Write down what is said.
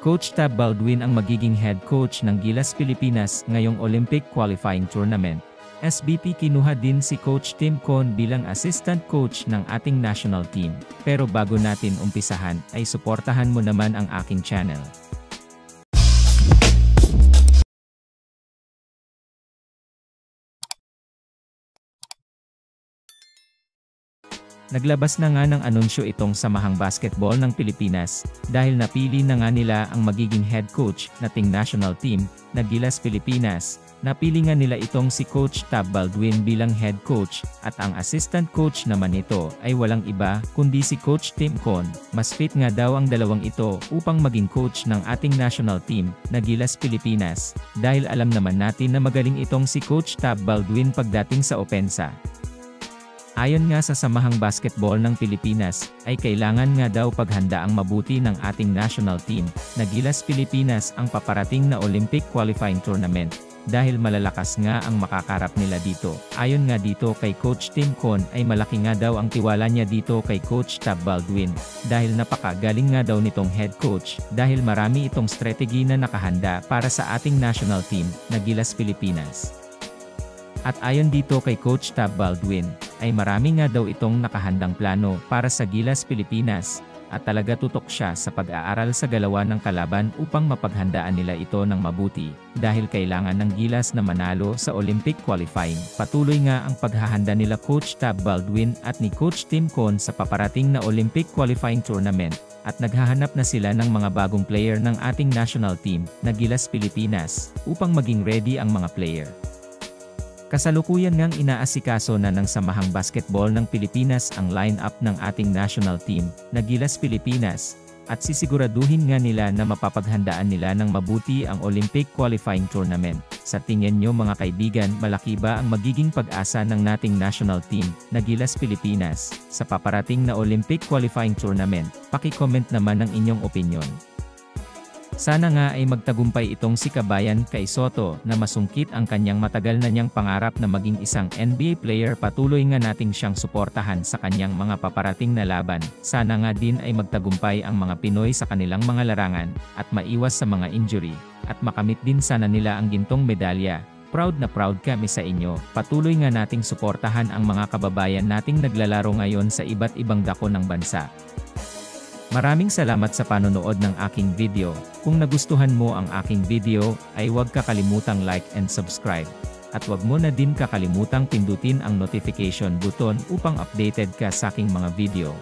Coach Tab Baldwin ang magiging head coach ng Gilas Pilipinas ngayong Olympic Qualifying Tournament. SBP kinuha din si Coach Tim Con bilang assistant coach ng ating national team. Pero bago natin umpisahan, ay suportahan mo naman ang aking channel. Naglabas na nga ng anunsyo itong Samahang Basketball ng Pilipinas, dahil napili na nga nila ang magiging head coach nating national team, na Gilas Pilipinas. Napili nga nila itong si Coach Tab Baldwin bilang head coach, at ang assistant coach naman nito ay walang iba kundi si Coach Tim Con. Mas fit nga daw ang dalawang ito upang maging coach ng ating national team, na Gilas Pilipinas, dahil alam naman natin na magaling itong si Coach Tab Baldwin pagdating sa opensa. Ayon nga sa Samahang Basketball ng Pilipinas, ay kailangan nga daw paghandaang mabuti ng ating national team, na Gilas Pilipinas ang paparating na Olympic Qualifying Tournament, dahil malalakas nga ang makakarap nila dito. Ayon nga dito kay Coach Tim Con ay malaki nga daw ang tiwala niya dito kay Coach Tab Baldwin, dahil napakagaling nga daw nitong head coach, dahil marami itong strategy na nakahanda para sa ating national team, na Gilas Pilipinas. At ayon dito kay Coach Tab Baldwin, ay marami nga daw itong nakahandang plano para sa Gilas Pilipinas, at talaga tutok siya sa pag-aaral sa galawan ng kalaban upang mapaghandaan nila ito ng mabuti, dahil kailangan ng Gilas na manalo sa Olympic Qualifying. Patuloy nga ang paghahanda nila Coach Tab Baldwin at ni Coach Tim Con sa paparating na Olympic Qualifying Tournament, at naghahanap na sila ng mga bagong player ng ating national team, na Gilas Pilipinas, upang maging ready ang mga player. Kasalukuyan ngang inaasikaso na ng Samahang Basketball ng Pilipinas ang line-up ng ating national team, na Gilas Pilipinas, at sisiguraduhin nga nila na mapapaghandaan nila ng mabuti ang Olympic Qualifying Tournament. Sa tingin nyo mga kaibigan, malaki ba ang magiging pag-asa ng nating national team, na Gilas Pilipinas, sa paparating na Olympic Qualifying Tournament? Paki-comment naman ang inyong opinyon. Sana nga ay magtagumpay itong si Kabayan Kay Soto na masungkit ang kanyang matagal na niyang pangarap na maging isang NBA player. Patuloy nga nating siyang suportahan sa kanyang mga paparating na laban. Sana nga din ay magtagumpay ang mga Pinoy sa kanilang mga larangan, at maiwas sa mga injury, at makamit din sana nila ang gintong medalya. Proud na proud kami sa inyo. Patuloy nga nating suportahan ang mga kababayan nating naglalaro ngayon sa iba't ibang dako ng bansa. Maraming salamat sa panonood ng aking video. Kung nagustuhan mo ang aking video, ay huwag kakalimutang like and subscribe. At huwag mo na din kakalimutang pindutin ang notification button upang updated ka sa aking mga video.